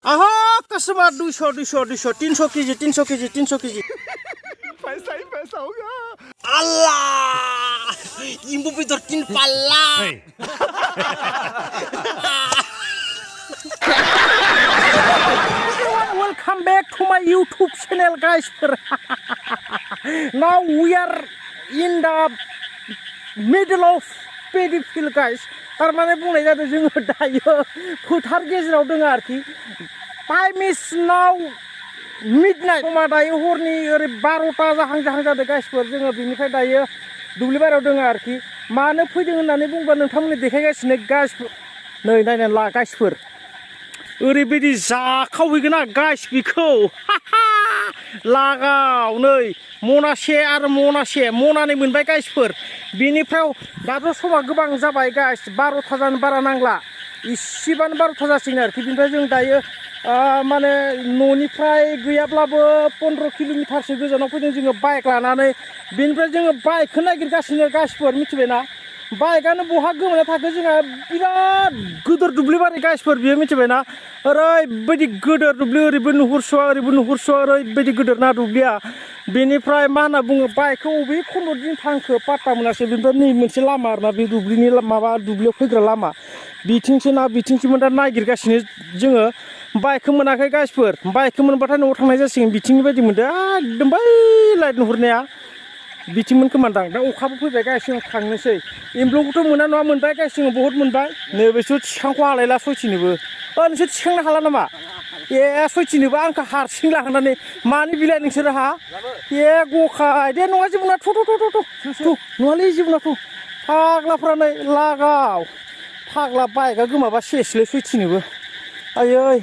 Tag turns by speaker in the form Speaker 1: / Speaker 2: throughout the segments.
Speaker 1: आहा customer 200 300 KG 300 KG 300 KG
Speaker 2: पैसा ही पैसा होगा
Speaker 1: Allah imbu betul tin pala Welcome back to my YouTube channel guys Now we are in the middle of paddy field guys Tarmane बुंनाय जादों जोङो दायो फोथार गेजेराव दङ आरोखि Time is now midnight समा दायो हरनि ओरै 12टा जाहां जादों गाइसफोर जोङो बिनिफ्राय दायो दुब्लि बारियाव दङ आरोखि मानो फैदों होननानै बुंबा नोंथांमोननि देखायगासिनो गाइसफोर नै नायनानै ला गाइसफोर ओरैबायदि जाखावहैगोन ना गाइस बिखौ लागाव नै मनासे आरो मनासे मनानै मोनबाय गाइसफोर बिनिफ्राय दाथ' समा गोबां जाबाय गाइस 12टा जानो बारा नांला इसेबानो 12टा जासिगोन आरोखि बिनिफ्राय जों दायो माने न'निफ्राय गैयाब्लाबो 15 किल'मिटारसो गोजानाव फैदों जोङो बाइक लानानै बिनिफ्राय जोङो बाइकखौ नागिरगासिनो गाइसफोर मिथिबायना बाइकआनो बहा गोमाना थाखो जोंहा बिराद गोदोर दुब्लिबारि गाइसफोर बियो मिथिबायना ओरैबायदि गोदोर दुब्लि ओरैबो नुहुरस'वा ओरैबो नुहुरस'वा ओरैबायदि गोदोर ना दुब्लिया बेनिफ्राय मा होनना बुङो बाइकखौ बबे खन्द'जों थांखो पात्ता मोनासै बेनिफ्राय नै मोनसे लामा आरोना बे दुब्लिनि माबा दुब्लियाव फैग्रा लामा बिथिंसो ना बिथिंसोमोन दा नागिरगासिनो जोङो बाइकखौ मोनाखै गाइसफोर बाइकखौ मोनबाथाय न'आव थांनाय जासिगोन बिथिंनि बायदि मोनदों एकदम बै लाइट नुहुरनाया बिथिंमोन खोमादां दा अखाबो फैबाय गाइस जों थांनोसै एम्ब्लौखौथ' मोना नङा मोनबाय गाइस जोङो बहुद मोनबाय नैबेसो थिखांखौ हालायला सयथिनोबो नोंसोर थिखांनो हाला नामा ए सयथिनोबो आंखौ हारसिं लाहोनानै मानि बिलाइ नोंसोरो हा ए गखाय दे नङा जेबो नङा थु नङालै जेबो नङा थु फाग्लाफ्रानै लागाव फाग्ला बाइकआ गोमाबा सेसलै सयथिनोबो आयै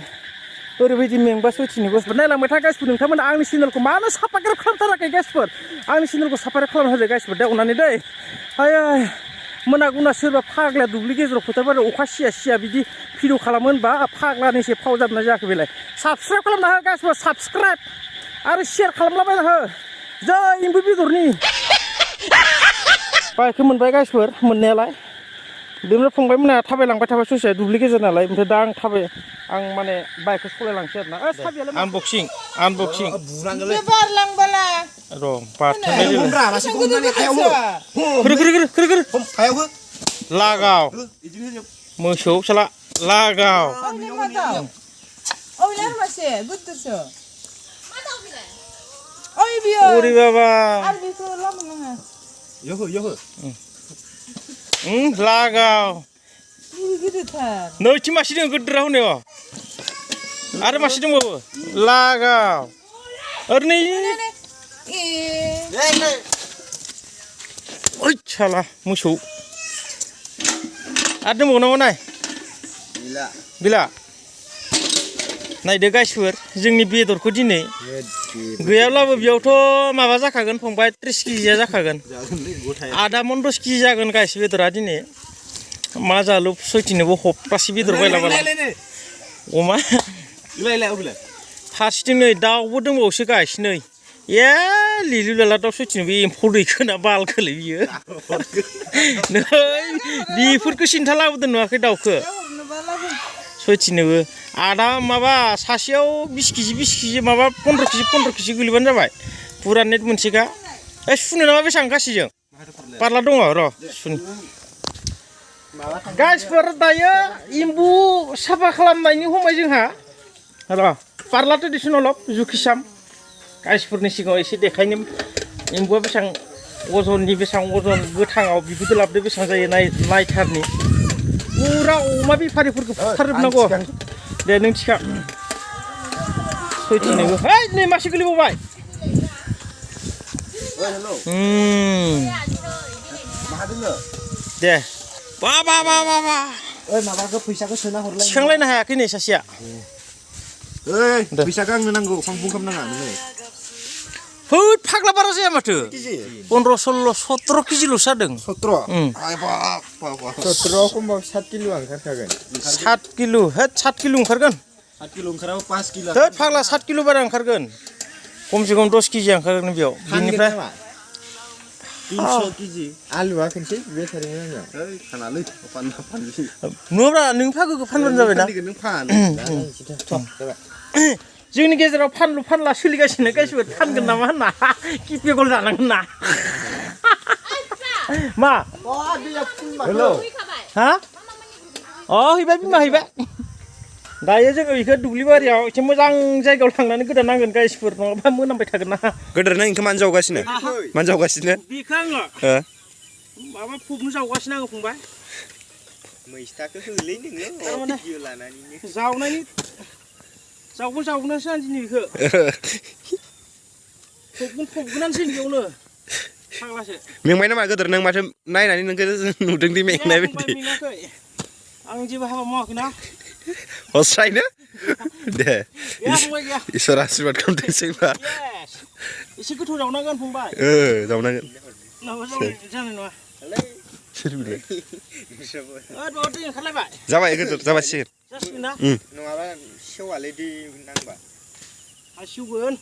Speaker 1: ओरैबायदि मेंबा सयथिनोबो नायलांबाय था गाइसफोर नोंथांमोना आंनि चेनेलखौ मानो साबस्क्राइब खालामथाराखै गाइसफोर आंनि चेनेलखौ साबस्क्राइब खालामना होदो गाइसफोर दे अननानै दै आयै मोना गुना सोरबा फाग्लाया दुब्लि गेजेराव फोथार बारियाव अखा सिया बिदि भिडिअ खालामो होनबा फाग्लानिसो फाव जादोंना जायाखै बेलाय साबस्क्राइब खालामना हो गाइसफोर साबस्क्राइब आरो शेयार खालामलाबायना हो जै एम्बु बेदरनि बाइकखौ मोनबाय गाइसफोर मोननायालाय बेनिफ्राय फंबायमोना थाबायलांबाय थाबाय ससे दुब्लि गेजेर नालाय ओमफ्राय दा आं माने बाइकखौ सलायलांसै आरोना आनबक्सिं
Speaker 3: बारलांबाला
Speaker 1: र' बाथोन लागाव मोसौ साला लागाव ओरै बाबा लागाव नैथि मासे दङ गोदोरा होनायाव आरो मासे दंबावो लागाव ओरैनो ओइ साला मोसौ आरो दंबावो नामा नाय बिला नायदो गाइसफोर जोंनि बेदरखौ दिनै गैयाब्लाबो बेयावथ' माबा जाखागोन फंबाय 30 केजिया जाखागोन आधा मन 10 केजि जागोन गाइस बेदरा दिनै मा जालु सयथिनोबो हप्तासे बेदर बायलाबाला अमा फारसेथिं नै दाउबो दंबावोसो गाइस नै ए लिलु लाला दाउ सयथिनोबो एम्फौ दैखोना बालखोलै बियो नै बेफोरखौ सिन्था लाबोदों नुवाखै दाउखौ सयथिनोबो आधा माबा सासेयाव 20 केजि माबा 15 केजि गोलैबानो जाबाय पुरा नेट मोनसेखा सुनो नामा बेसेबां गासैजों पार्ला दङ र' सुन गाइसफोर दायो एम्बु साफा खालामनायनि हमबाय जोंहा र' पार्ला ट्रेडिसनेल जुखिसाम गाइसफोरनि सिगाङाव एसे देखायनो एम्बुआ बेसेबां अजननि बेसेबां अजन गोथाङाव बिगुर लाबदो बेसेबां जायो नायथारनि पुरा अमा बेफारिफोरखौ फुथारजोबनांगौ दे नों थिखा सयथिनोबो है नै मासे गोलैबावबाय दे बा
Speaker 2: माबाखौ फैसाखौ सोना हरलाय
Speaker 1: थिखांलायनो हायाखै नै सासेया
Speaker 2: फैसाखौ आंनो नांगौ फां खालामनाङा नोङो
Speaker 1: होद फाग्ला बारा जाया माथो 15 16 17 केजिल'सो जादों
Speaker 2: 17 खमबा 7 किल' ओंखारखागोन
Speaker 1: 7 किल' होद 7 किल' ओंखारगोन
Speaker 2: 7 किल' ओंखाराबा 5 किल'
Speaker 1: होद फाग्ला 7 किल' बारा ओंखारगोन खमसे खम 10 केजि ओंखारगोन बेयाव बिनिफ्राय
Speaker 2: 300 केजि आलुआ खनसे बेटारिनो आंना ओइ खानालै फानसै
Speaker 1: नङाब्रा नों फागोखौ फानबानो जाबाय ना
Speaker 2: नों फान
Speaker 1: जोंनि गेजेराव फानलु फानला सोलिगासिनो गासिबो फानगोन नामा होनना किपिगल जानांगोन ना मा
Speaker 2: हेलौ
Speaker 1: हा हैबाय बिमा हैबाय दायो जोङो बेखौ दुब्लि बारियाव एसे मोजां जायगायाव थांनानै गोदानांगोन गाइसफोर नङाबा मोनामबाय थागोन ना
Speaker 3: गोदोरना इनखौ मानो जावगासिनो मानो जावगासिनो
Speaker 1: बेखौ आङो माबा फबनो जावगासिनो आङो फंबाय
Speaker 2: मैस्थाखौ होलै नोङो भिडिअ लानानै
Speaker 1: जावनायनि जावगोनसो आं दिनै बेखौ फबगोनानोसै बेयावनो फाग्लासो
Speaker 3: मेंबाय नामा गोदोर नों माथो नायनानै नोंखौ नुदों दि मेंनाय बायदि
Speaker 1: आं जेबो हाबा मावाखैना
Speaker 3: हस्रायनो दे इसोर आशीर्बाद खालामथोंसै होनबा
Speaker 1: एसे गोथौ जावनांगोन फंबाय
Speaker 3: जावनांगोन
Speaker 1: नङाबा जानाय नङा
Speaker 3: सोर बिलाय
Speaker 1: दै ओंखारलायबाय
Speaker 3: जाबाय गोदोर जाबायसिगोन
Speaker 1: जासिगोन ना
Speaker 2: नङाबा सेवालै दै नांबा
Speaker 1: सेवगोन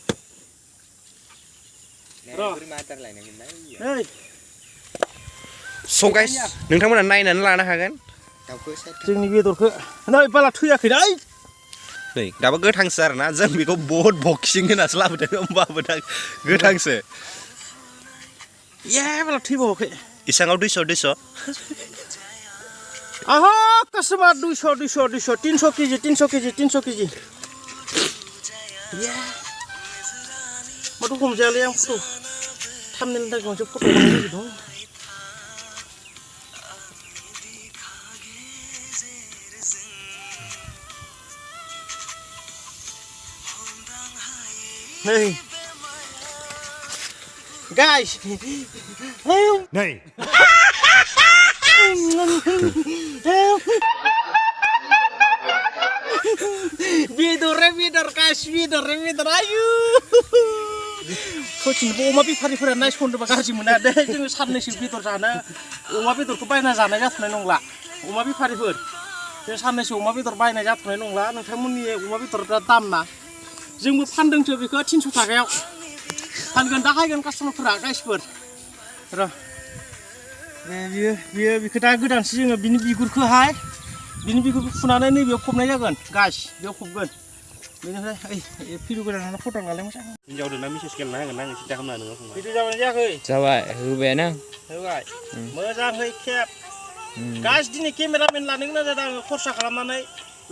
Speaker 3: स' गाइस नोंथांमोना नायनानै लानो हागोन
Speaker 1: जोंनि बेदरखौ नै बाला थैयाखै नै
Speaker 3: नै दाबो गोथांसो आरोना जों बेखौ बहुद बक्सिं होनासो लाबोदों होमबाबो दा गोथांसो
Speaker 1: बाला थैबावाखै
Speaker 3: इसाङाव 200
Speaker 1: आहा कास्टमार 200 300 केजि माथो हमजायालै आं फट' थामनेलनि थाखाय मोनसे फट' बानायनो दं Hey guys hey bedor guys bedor ayu सचिनबो अमा बेफारिफोरा नायसनदोंबा गाज्रि मोना दे जोङो साननैसो बेदर जानो अमा बेदरखौ बायना जानाय जाथ'नाय नंला अमा बेफारिफोर जों साननैसो अमा बेदर बायनाय जाथ'नाय नंला नोंथांमोननि अमा बेदरफ्रा दाम ना जोंबो फानदोंसो बेखौ 300 थाखायाव फानगोन दा हायगोन कास्टमारफोरा गाइसफोर र' बियो बेखौ दा गोदानसो जोङो बिनि बिगुरखौहाय बिनि बिगुरखौ फुनानै नैबेयाव फबनाय जागोन गाइस बेयाव फबगोन बेनिफ्राय भिडिअ गोदानानै फट' लालाय मोजां
Speaker 3: हिन्जावदोंना मेसेज गेलेना होगोन आं सिदा खालामना नोङो फंबाय
Speaker 1: भिडिअ जाबाय जायाखै
Speaker 4: जाबाय होबायानो
Speaker 1: होबाय मोजाङै खेब गाइस दिनै केमेरामेन लानो गोनां जादों आङो खरसा खालामनानै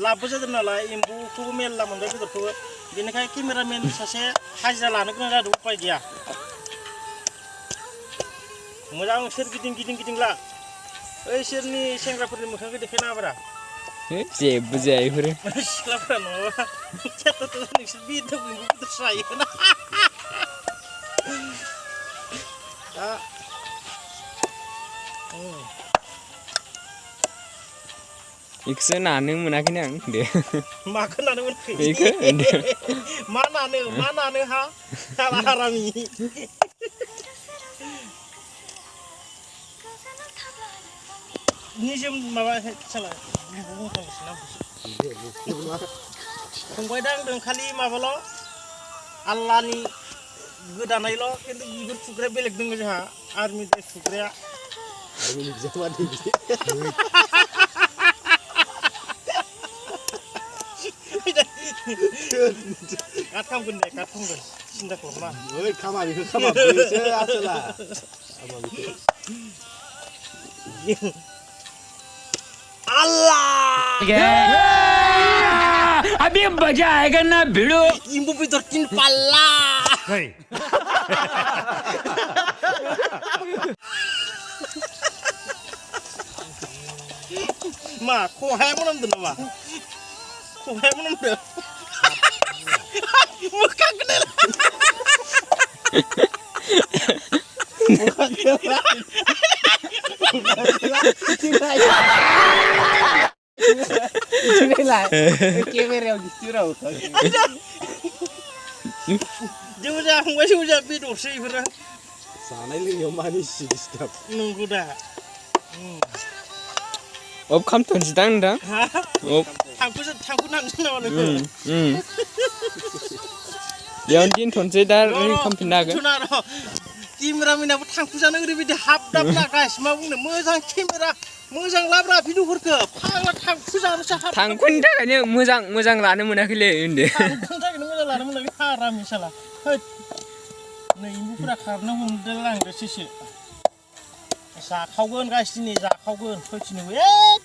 Speaker 1: लाबबो जादों नालाय एम्बुखौबो मेरला मोनबाय बेदरखौबो बेनिखायनो केमेरामेन सासे हाजिरा लानो गोनां जादों उपाय गैया मोजां सोरगिदिं ला ओइसोरनि सेंग्राफोरनि मोखांखौ देखायनाङाब्रा
Speaker 4: जेबो जाया इफोरो
Speaker 1: सिख्लाफोरा नङाबा नोंसोर बेदर जायोना दा
Speaker 4: इखौसो नानो मोनाखैनो आं दे
Speaker 1: माखौ नानो मोनाखै
Speaker 4: बेखौ
Speaker 1: मा नानो हा हारामि निजोम माबा साला फंबाय दांदों खालि माबाल' आल्लानि गोदानायल' खिन्थु बिगुर फुग्राया बेलेग दङ जोंहा आर्मि ड्रेस फुग्राया काट खालामगोन दे काट खालामगोन सिन्था खालामा
Speaker 2: ओइ खामानिखौ खालामसो आसोला
Speaker 4: अभी मजा आएगा ना भिड़ो
Speaker 1: इम्बु बेदर तीन पाल्ला मा खहाया मोनामदों नामा खहाया मोनामदों मोखां गदेर जौजा बेदरसो बेफोरो
Speaker 2: जानाय लोंनायाव मानि सिस्टेम
Speaker 1: नंगौ दा
Speaker 4: अब खालामथ'नोसै दां नोंथां
Speaker 1: थांखु नांगोन नामा नोङो
Speaker 4: बेयावनो दोनथ'नोसै दा खालामफिननो हागोन
Speaker 1: केमेरामेनाबो थांखुजानो ओरैबायदि हाबदाबना गाइस मा बुंनो मोजां केमेरा मोजां लाब्रा भिडिअफोरखौ फाग्ला थांखुजानोसो हाब
Speaker 4: थांखुनि थाखायनो मोजां लानो मोनाखैलै होनदो
Speaker 1: थांखुनि थाखायनो मोजां लानो मोनाखै हारामि साला हैद नै एम्बुफोरा खारनो हमदोलांदोसोसो जाखावगोन गाइस दिनै जाखावगोन फैफिनोबो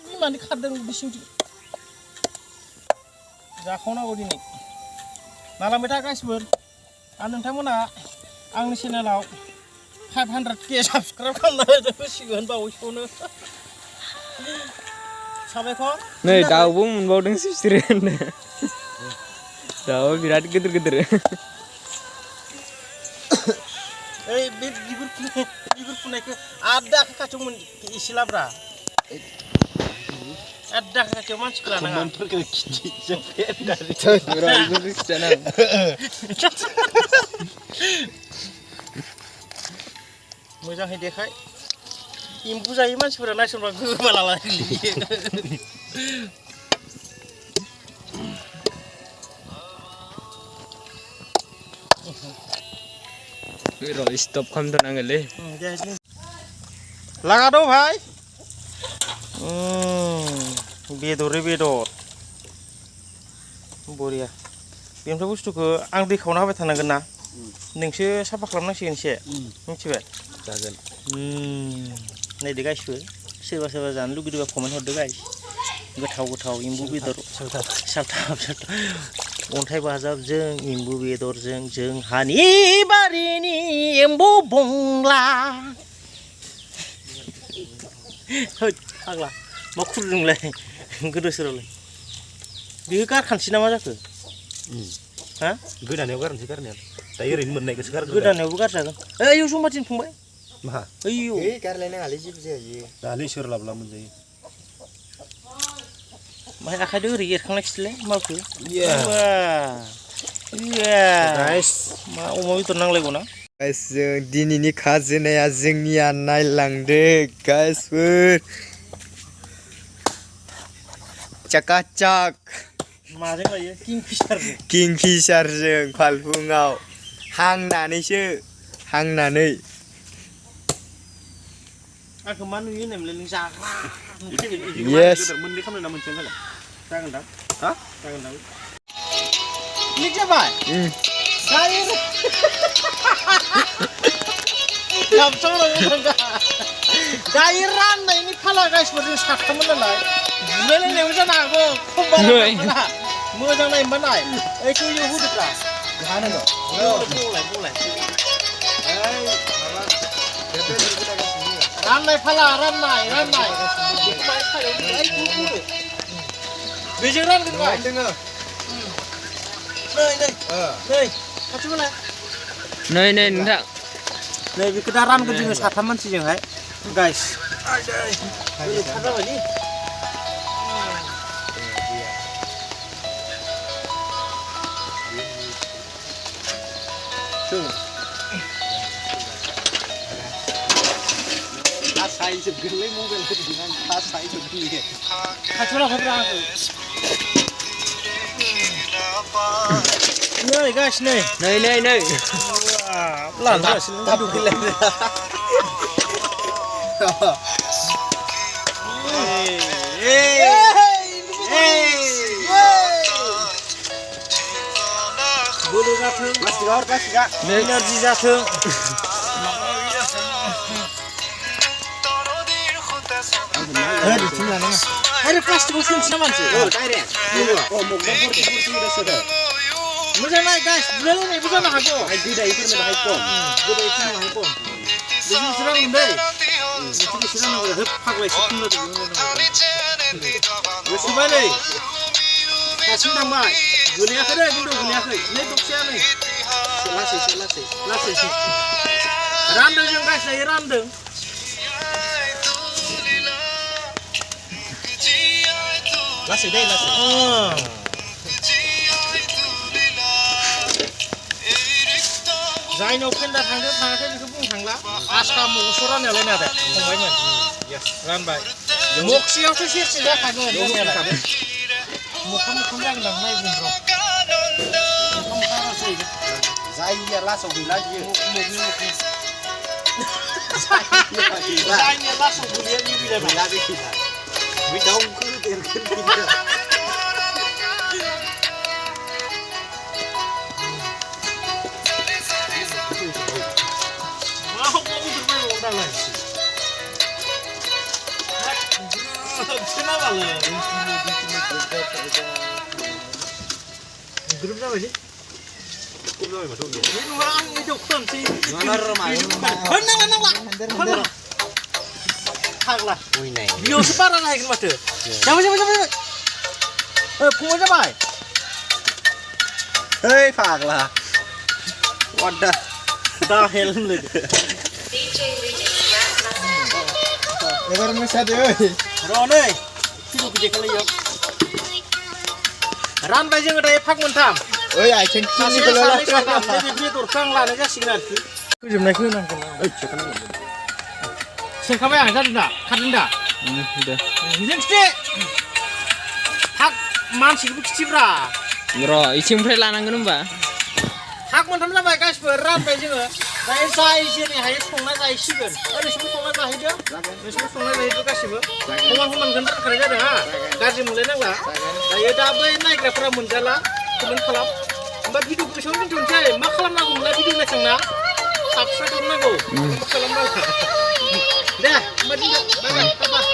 Speaker 1: बिमानि खारदों बिसिंथिं जाखावनांगौ दिनै नालांबाय था गाइसफोर आरो नोंथांमोना आंनि चेनेलाव 500K साबसक्राइब खालामना होसिगोन बावैसोनो साबायखर
Speaker 4: नै दाउबो मोनबावदोंसो बिसोरो होनदो दाउआ बिराद गिदिर
Speaker 1: ओइ बे बिगुर फुनायखौ आदा खाथियाव एसे लाब्रा आदा खाथियाव मानसिखौ लानाङा मोजाङै देखाय एम्बु जायो मानसिफोरा नायसनबा गोबालाला
Speaker 4: र' स्टप खालामथ'नांगोनलै
Speaker 1: लागा दं भाई बेदरै बेदर बरिया बेनिफ्राय बुस्थुखौ आं दै खावना होबाय थानांगोन ना नोंसो साफा खालामनांसिगोन एसे मिथिबाय
Speaker 3: जागोन
Speaker 1: नायदो गाइसबो सोरबा जानो लुगैदोंबा कमेन्ट हरदो गाइस गोथाव एम्बु बेदर साबथाब अन्थाइ बाजाबजों एम्बु बेदरजों जोंहानि बारिनि एम्बु बंला फाग्ला मा खुरदोंलाय गोदो सोरावलाय बेयो गारखानसै ना मा जाखो हा
Speaker 3: गोदानायाव गारनोसै गारनाया दायो ओरैनो मोननायखौसो गारगोन
Speaker 1: गोदानायावबो गारजागोन ओइ जमा फंबाय
Speaker 3: मा
Speaker 1: ओइयो
Speaker 2: गारलायनाङालै जेबो जायो
Speaker 3: दालै सोर लाब्ला मोनजायो
Speaker 1: माहाय आखाइदो ओरै एरखांनायखिसैलाय माखो
Speaker 3: गाइस
Speaker 1: मा अमा बेदर नांलायगौ ना
Speaker 2: गाइस जों दिनैनि खाजोनाया जोंनिया नायलांदो गाइसफोर चाकाचाक
Speaker 1: माजों लायो
Speaker 2: किंफिसारजों फालफुङाव हांनानै
Speaker 1: आंखौ मा नुयो होननायमोनलाय नों जाग्रा
Speaker 2: Yes.
Speaker 3: मोननै खालामना मोनसेयानो जागोन
Speaker 1: जागोन दां
Speaker 3: हा
Speaker 1: जागोन दां क्लिक जाबाय जायो दायो राननायनि फाला गाइसफोरजों साथामोन नालाय बुलायलायनायबो जानो हागौ मोजां नायनोबा नाय ओइखौ इयाव होदोब्रा राननाय फाला राननाय बेजों रानगोन नै खाथिबोलाय
Speaker 4: नै नोंथां
Speaker 1: नै बेखौ दा रानगोन जोङो साथाम मानसिजोंहाय गाइस जाबायलै
Speaker 3: साइजोबगोनलै मबाइलफोरजों आं साइजोबगोन
Speaker 1: खाथियाव लाफाब्रा आंखौ नै गाइस नै बोलो जाथों एनार्जि जाथों आरे प्लास्टिकआव सोनोसै ना मानसि मोजां नाय गाइस बुलायलायनायबो जानो हागौ गोदायफोरनो बाहाय खम बेजोंसो रानगोन दै बेसो राननांगौ होब फाग्लायसो खुंनो गोसोबाय नै दासिम थांबाय गोलैयाखै दै खिन्थु गोलैयाखै नै दबसेयानो लासै रानदों जों गाइस दायो रानदों लासै जायनाव फेन्दा थांदों थाङाखै बेखौ बुंनो थांला आसखा मगसो राननायालाय नादे फंबायमोन रानबाय मगसेयावथ' सेरसे जाखागोन मोखां जागोन आं नायगोन र' मोखां जायो लासाव गैला बियो Saya langsung punya ini bila bila kita. Bidang ku terken kita. Mau bermain orang lain. Kenapa lah? Grup apa sih? Grup apa tuh? Ini orang itu kan sih. Mana ramai? Mana? Haglah. Bio separah lagi mas tu. Siapa? Pungut siapa?
Speaker 3: Hei, phạt là. Wadah.
Speaker 1: Dah helm lagi.
Speaker 2: Ebar musa deh oi.
Speaker 1: Rone, siapa kerja kali ya? Ran baca ngadai pak mentam.
Speaker 2: Oi, ai ceng kini
Speaker 1: Saya
Speaker 2: kalau lah.
Speaker 1: sampai dia turkang lah aja sinar.
Speaker 2: Kujum nak kena kena.
Speaker 1: Siapa yang ada dah? Kadang dah.
Speaker 4: Udah.
Speaker 1: Ini mesti hak manusia itu kecibra.
Speaker 4: Bro, isimfre lanangkeun Mbak.
Speaker 1: Hak mentam sampai guys berat baca nggak? Saya saya sini hanya sungguh saya sikan. Ada semua sungguh saya dia. Semua sungguh saya itu kasih ber. Human gentar kerja dah. Gaji mulai nangla. Saya dah boleh naik kerja menjala. Kemudian kalap. Mbak hidup bersama dengan saya. Makalam aku mulai hidup macam na. Subscribe kamu aku. Makalam aku. Dah, mbak hidup. Bye bye.